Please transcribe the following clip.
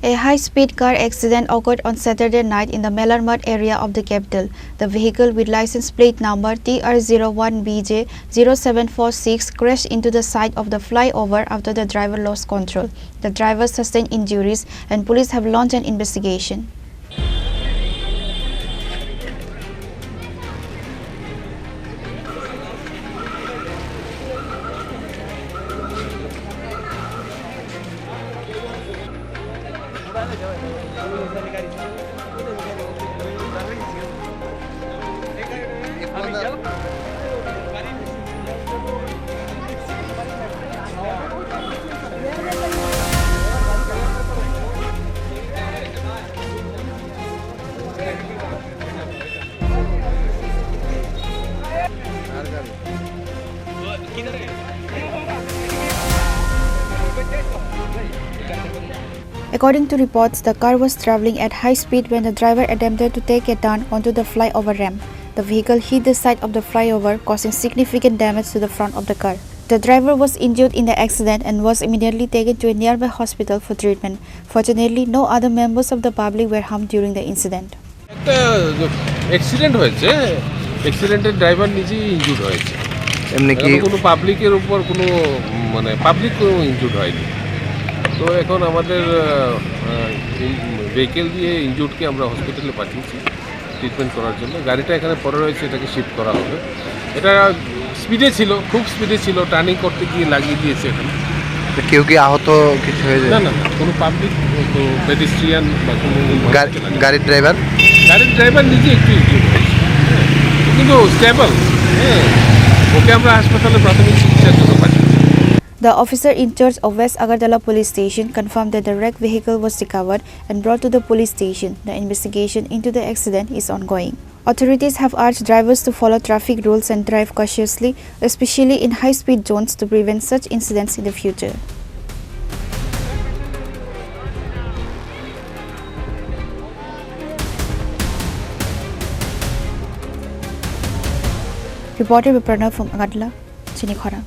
A high-speed car accident occurred on Saturday night in the Mellarmud area of the capital. The vehicle with license plate number TR01BJ0746 crashed into the side of the flyover after the driver lost control. The driver sustained injuries and police have launched an investigation. According to reports, the car was traveling at high speed when the driver attempted to take a turn onto the flyover ramp. The vehicle hit the side of the flyover, causing significant damage to the front of the car. The driver was injured in the accident and was immediately taken to a nearby hospital for treatment. Fortunately, no other members of the public were harmed during the incident. Accident হয়েছে অ্যাক্সিডেন্টের driver নিজেই injured হয়েছে এমনি কি কোনো পাবলিকের উপর কোনো মানে পাবলিক কোনো ইনজুর্ড হয়নি তো এখন আমাদের ভেহিকেল দিয়ে ইনজুর্ডকে আমরা হসপিটালে পাঠিয়েছি ট্রিটমেন্ট করার জন্য গাড়িটা এখানে পড়ে রয়েছে এটাকে শিফট করা হবে এটা স্পিডে ছিল খুব স্পিডে ছিল টার্নিং করতে গিয়ে লাগিয়ে দিয়েছে এখানে কেউ কি আহত কিছু হয়ে যায় না না কোনো পাবলিক পেডেস্ট্রিয়ান বা কোনো গাড়ির ড্রাইভার নিজে একটু ইনজুর্ড হয়েছে কিন্তু স্টেবল ওকে আমরা হাসপাতালে প্রাথমিক চিকিৎসার জন্য পাঠিয়েছি The officer in charge of West Agartala police station confirmed that the wrecked vehicle was recovered and brought to the police station. The investigation into the accident is ongoing. Authorities have urged drivers to follow traffic rules and drive cautiously, especially in high-speed zones, to prevent such incidents in the future. Reported by Pranav from Agartala, Chini, Khorang.